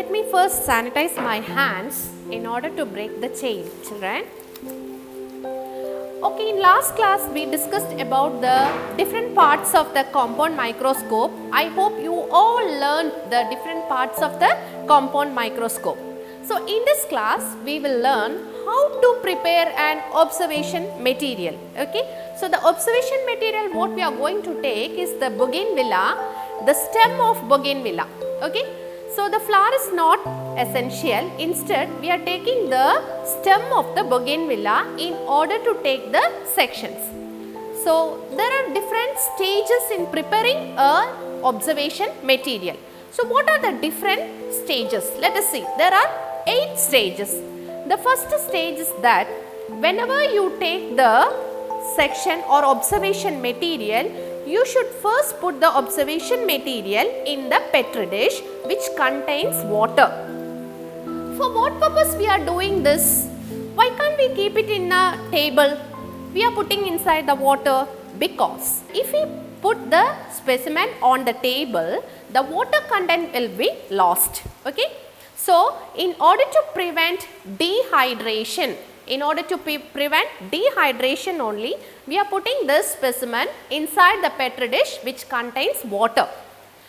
let me first sanitize my hands in order to break the chain, children. Okay, in last class we discussed about the different parts of the compound microscope. I hope you all learned the different parts of the compound microscope. So in this class we will learn how to prepare an observation material. Okay, so the observation material what we are going to take is the bougainvillea, the stem of bougainvillea. Okay, so the flower is not essential. Instead, we are taking the stem of the bougainvillea in order to take the sections. So there are different stages in preparing a observation material. So what are the different stages? Let us see. There are 8 stages. The first stage is that whenever you take the section or observation material, you should first put the observation material in the petri dish which contains water. For what purpose we are doing this? Why can't we keep it in a table? We are putting inside the water because if we put the specimen on the table, the water content will be lost. Okay? So, in order to prevent dehydration, only, we are putting this specimen inside the petri dish which contains water.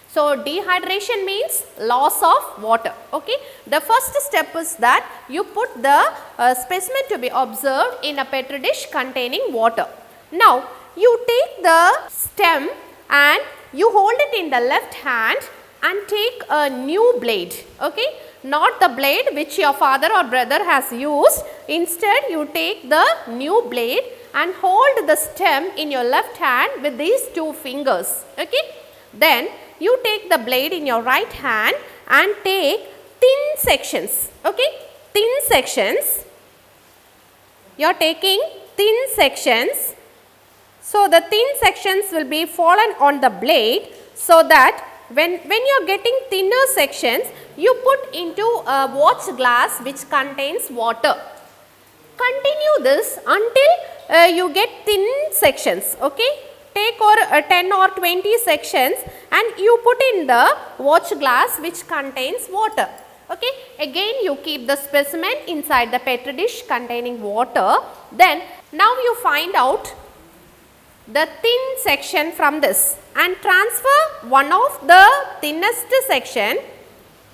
So, dehydration means loss of water. Okay. The first step is that you put the specimen to be observed in a petri dish containing water. Now, you take the stem and you hold it in the left hand and take a new blade. Okay. Not the blade which your father or brother has used. Instead, you take the new blade and hold the stem in your left hand with these 2 fingers. Okay. Then, you take the blade in your right hand and take thin sections. Okay. Thin sections. You are taking thin sections. So, the thin sections will be fallen on the blade so that when you are getting thinner sections, you put into a watch glass which contains water. Continue this until you get thin sections. Okay. Take 10 or 20 sections and you put in the watch glass which contains water. Okay. Again you keep the specimen inside the petri dish containing water. Then now you find out the thin section from this and transfer one of the thinnest section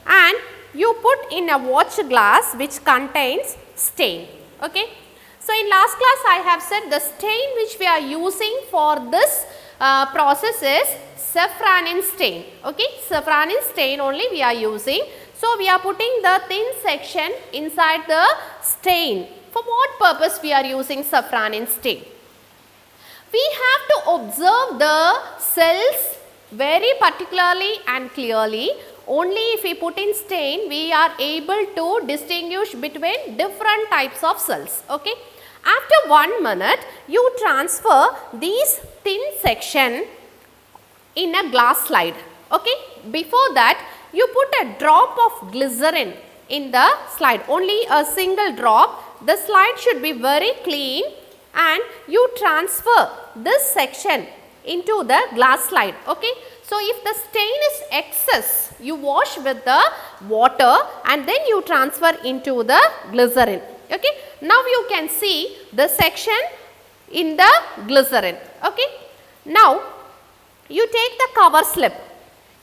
and you put in a watch glass which contains stain. Okay. So, in last class I have said the stain which we are using for this process is safranin stain. Okay. Safranin stain only we are using. So, we are putting the thin section inside the stain. For what purpose we are using safranin stain? We have to observe the cells very particularly and clearly. Only if we put in stain, we are able to distinguish between different types of cells. Okay. After 1 minute, you transfer these thin section in a glass slide. Okay. Before that, you put a drop of glycerin in the slide, only a single drop. The slide should be very clean and you transfer this section into the glass slide. Okay. So, if the stain is excess, you wash with the water and then you transfer into the glycerin. Okay. Now, you can see the section in the glycerin. Okay. Now, you take the cover slip.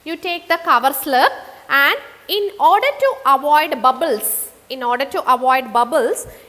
You take the cover slip and in order to avoid bubbles,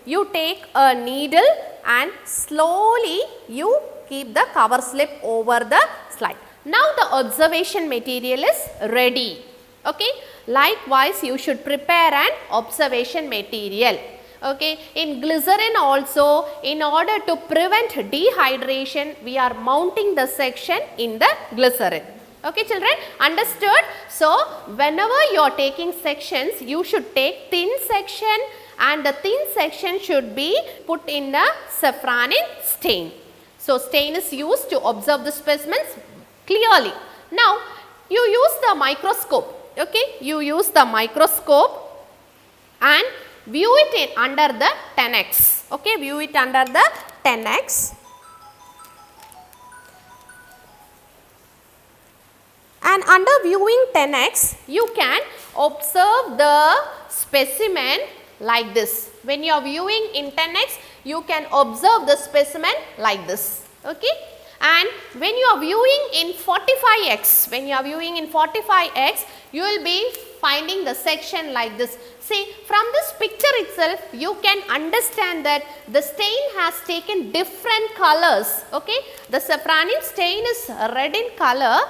you take a needle and slowly you keep the cover slip over the slide. Now, the observation material is ready. Okay. Likewise, you should prepare an observation material. Okay. In glycerin also, in order to prevent dehydration, we are mounting the section in the glycerin. Okay, children, understood? So, whenever you are taking sections, you should take thin section and the thin section should be put in the safranin stain. So, stain is used to observe the specimens clearly. Now, you use the microscope. Okay, you use the microscope and view it under the 10x. Okay, view it under the 10x. And under viewing 10x, you can observe the specimen like this. When you are viewing in 10x, you can observe the specimen like this. Okay? And when you are viewing in 45x, you will be finding the section like this. See, from this picture itself, you can understand that the stain has taken different colors. Okay? The safranin stain is red in color,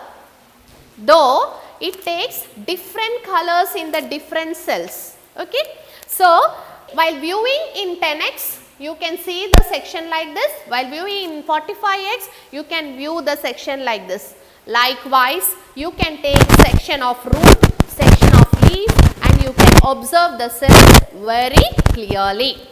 though it takes different colors in the different cells. Okay? So, while viewing in 10x, you can see the section like this. While viewing in 45x, you can view the section like this. Likewise, you can take section of root, section of leaf, and you can observe the cells very clearly.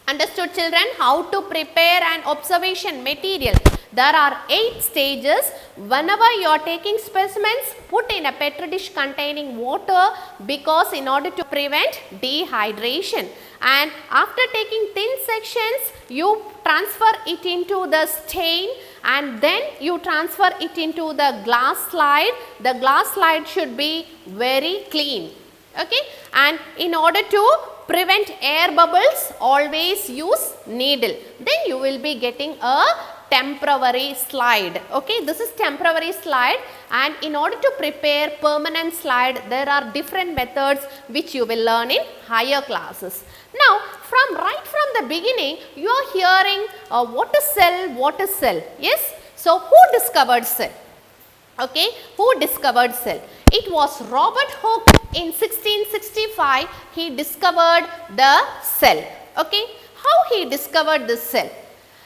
Understood, children, how to prepare an observation material? There are 8 stages. Whenever you are taking specimens, put in a petri dish containing water, because in order to prevent dehydration. And after taking thin sections, you transfer it into the stain, and then you transfer it into the glass slide. The glass slide should be very clean. Okay? And in order to prevent air bubbles, always use needle. Then you will be getting a temporary slide. Okay, this is temporary slide, and in order to prepare permanent slide, there are different methods which you will learn in higher classes. Now, right from the beginning, you are hearing what is cell? Yes. So, who discovered cell? Okay, who discovered cell? It was Robert Hooke in 1665. He discovered the cell. Okay, how he discovered this cell?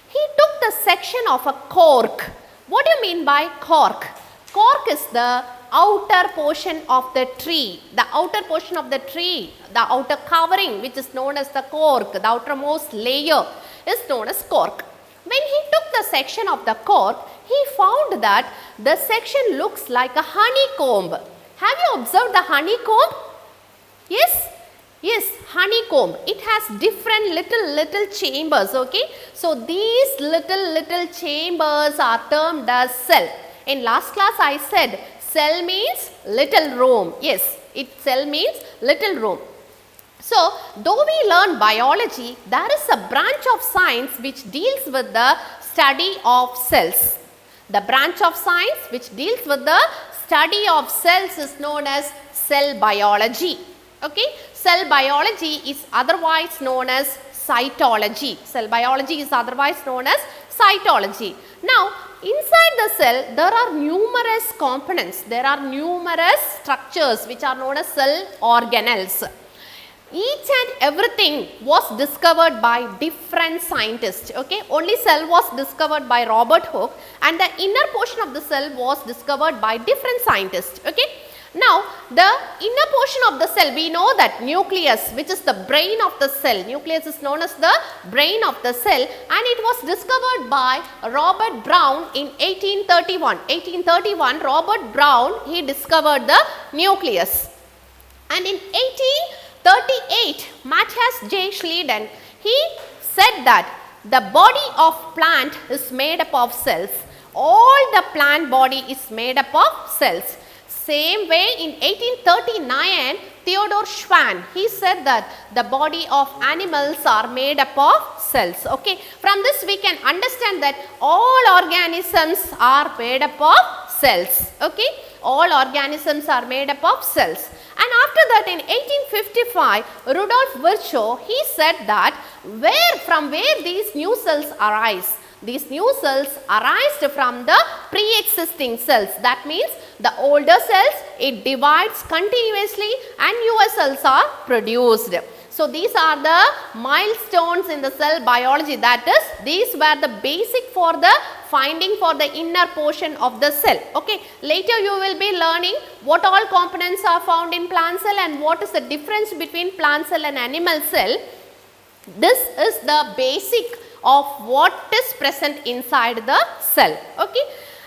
He took the section of a cork. What do you mean by cork? Cork is the outer portion of the tree. The outer portion of the tree, the outer covering, which is known as the cork, the outermost layer is known as cork. When he took the section of the cork, he found that the section looks like a honeycomb. Have you observed the honeycomb? Yes? Yes, honeycomb. It has different little chambers, okay? So, these little chambers are termed as cell. In last class I said cell means little room. Yes, cell means little room. So, though we learn biology, there is a branch of science which deals with the study of cells. The branch of science which deals with the study of cells is known as cell biology. Okay? Cell biology is otherwise known as cytology. Cell biology is otherwise known as cytology. Now, inside the cell, there are numerous components. There are numerous structures which are known as cell organelles. Each and everything was discovered by different scientists. Okay, only cell was discovered by Robert Hooke, and the inner portion of the cell was discovered by different scientists. Okay, now the inner portion of the cell, we know that nucleus, which is the brain of the cell, nucleus is known as the brain of the cell, and it was discovered by Robert Brown in 1831. 1831, Robert Brown, he discovered the nucleus, and in 1838, Matthias J. Schleiden, he said that the body of plant is made up of cells. All the plant body is made up of cells. Same way in 1839, Theodor Schwann, he said that the body of animals are made up of cells. Okay, from this we can understand that all organisms are made up of cells. Okay, all organisms are made up of cells. And after that, in 1855, Rudolf Virchow, he said that from where these new cells arise. These new cells arise from the pre-existing cells. That means the older cells, it divides continuously and newer cells are produced. So, these are the milestones in the cell biology. That is, these were the basic for the finding for the inner portion of the cell. Okay. Later you will be learning what all components are found in plant cell and what is the difference between plant cell and animal cell. This is the basic of what is present inside the cell. Okay.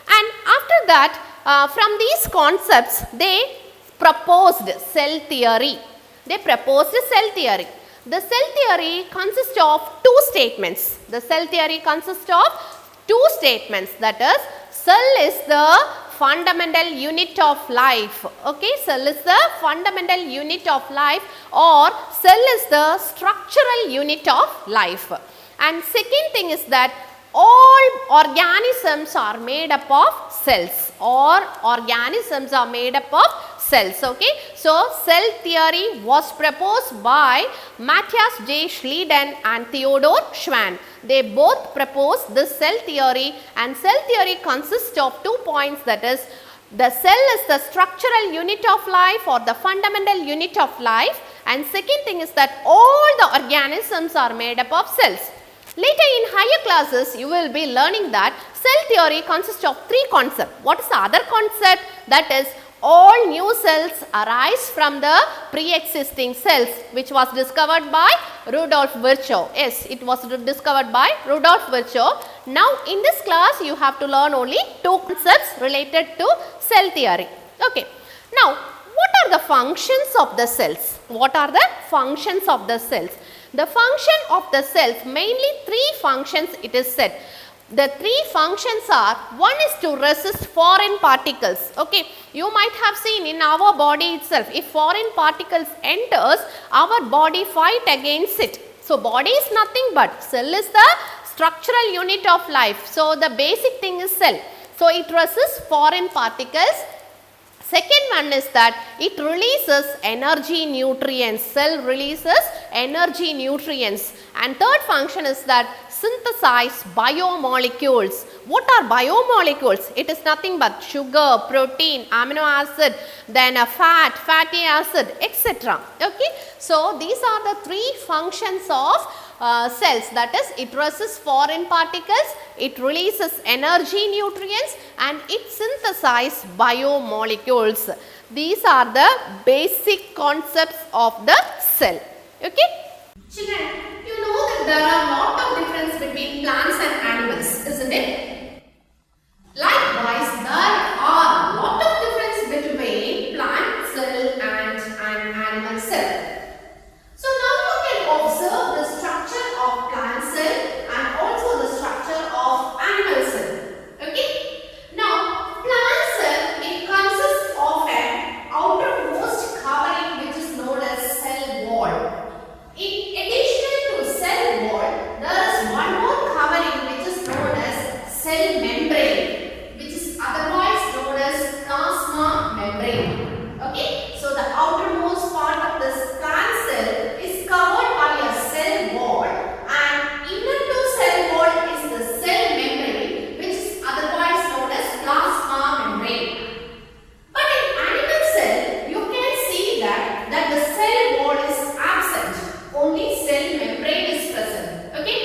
And after that, from these concepts, they proposed cell theory. They proposed cell theory. The cell theory consists of two statements. The cell theory consists of two statements, that is, cell is the fundamental unit of life. Okay, cell is the fundamental unit of life, or cell is the structural unit of life. And second thing is that all organisms are made up of cells, or organisms are made up of cells. Okay, so cell theory was proposed by Matthias J. Schleiden and Theodor Schwann. They both proposed this cell theory, and cell theory consists of 2 points, that is, the cell is the structural unit of life or the fundamental unit of life, and second thing is that all the organisms are made up of cells. Later in higher classes, you will be learning that cell theory consists of 3 concepts. What is the other concept? That is, all new cells arise from the pre-existing cells, which was discovered by Rudolf Virchow. Yes, it was discovered by Rudolf Virchow. Now in this class, you have to learn only 2 concepts related to cell theory. Okay. Now, what are the functions of the cells? What are the functions of the cells? The function of the cells, mainly 3 functions it is said. The 3 functions are, one is to resist foreign particles. Okay, you might have seen in our body itself, if foreign particles enters, our body fight against it. So body is nothing but cell is the structural unit of life. So the basic thing is cell. So it resists foreign particles. Second one is that it releases energy nutrients. Cell releases energy nutrients. And third function is that synthesize biomolecules. What are biomolecules? It is nothing but sugar, protein, amino acid, then a fat, fatty acid, etc. Okay. So these are the 3 functions of cells, that is, it resists foreign particles, it releases energy nutrients, and it synthesizes biomolecules. These are the basic concepts of the cell. Okay. Children, you know that there are a lot of difference between plants and animals, isn't it? Likewise, there are a lot of difference between plant cell and an animal cell. So now you can observe the structure of plant cell and also the structure of animal cell. Okay. Now, plant cell, it consists of an outermost covering which is known as cell wall. In addition to cell wall, there is one more covering which is known as cell membrane, which is otherwise known as plasma membrane. Okay. So the outermost part of this plant cell is covered by a cell wall, and inner to cell wall is the cell membrane, which is otherwise known as plasma membrane. But in animal cell, you can see that the cell wall is absent. Only cell membrane is present. Okay?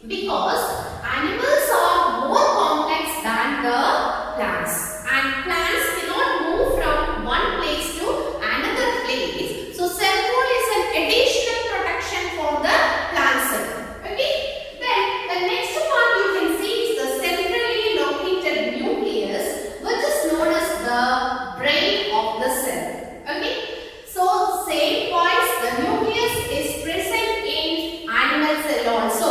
Because animals are more complex than the plants, and plants cannot move from one place to another place. So cell wall is an additional protection for the plant cell. Okay? Then the next part you can see is the centrally located nucleus, which is known as the brain of the cell. Okay? So same wise, the nucleus is present in animal cell also.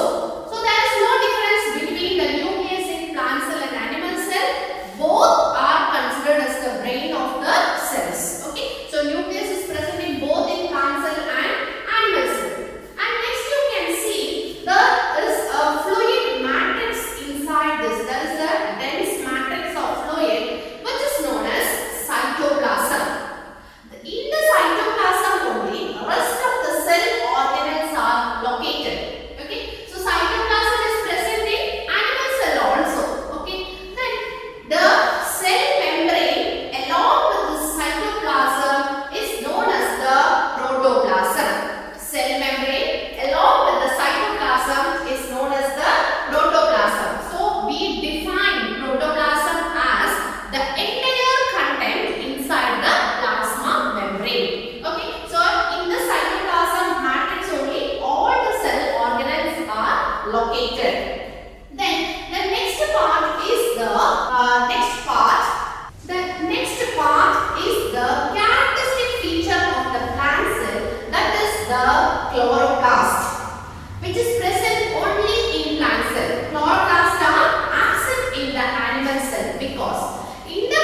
So there is no difference between the nucleus in plant cell and animal cell. Both are considered as the brain of the cells. Okay. So nucleus is present in both in plant cell and animal cell. And next you can see there is a fluid matrix inside this. There is a dense matrix of fluid which is known as cytoplasm. In the cytoplasm only, the rest of the cell organelles are located. Okay. So cytoplasm is present in animal cell also. Okay. Then the cell membrane along with the cytoplasm is known as the protoplasm. Cell membrane along with the cytoplasm is known as the protoplasm. So we define protoplasm as the entire content inside the plasma membrane. Okay. So in the cytoplasm matrix only all the cell organelles are located. Then the next part is the characteristic feature of the plant cell, that is the chloroplast, which is present only in plant cell. Chloroplasts are absent in the animal cell because in the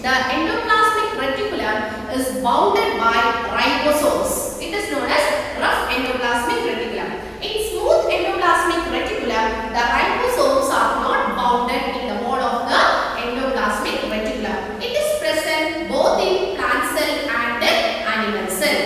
the endoplasmic reticulum is bounded by ribosomes. It is known as rough endoplasmic reticulum. In smooth endoplasmic reticulum, the ribosomes are not bounded in the wall of the endoplasmic reticulum. It is present both in plant cell and animal cell.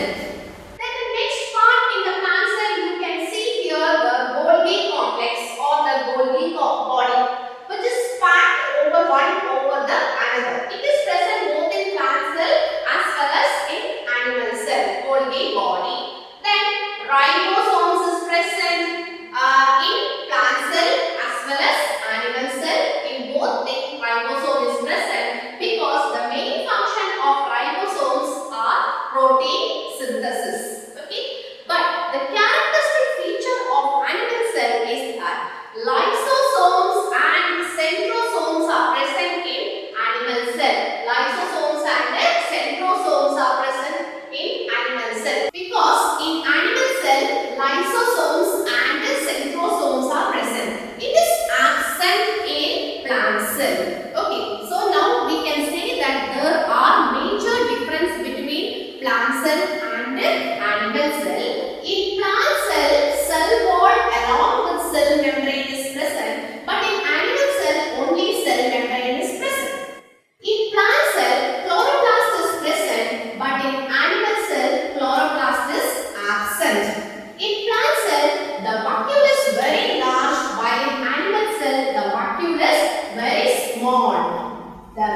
Then the next part in the plant cell, you can see here the Golgi complex or the Golgi body, which is packed over one over the another. It is present both in plant cell as well as in animal cell, Golgi body. Then ribosomes is present in plant cell as well as animal cell. In both things, ribosome is present because the main function of ribosomes are protein synthesis. Okay, but the characteristic feature of animal cell is that lysosomes and centrosomes are present in animal cell. Lysosomes and centrosomes are present in animal cell because in animal cell lysosomes and centrosomes are present. It is absent in plant cell. Okay, so now we can say that there are major difference between plant cell and animal cell. In plant cell, cell wall along with cell membrane is present, but in animal cell only cell membrane is present. In plant cell, chloroplast is present, but in animal cell, chloroplast is absent. In plant cell, the vacuole is very large, while in animal cell, the vacuole is very small. The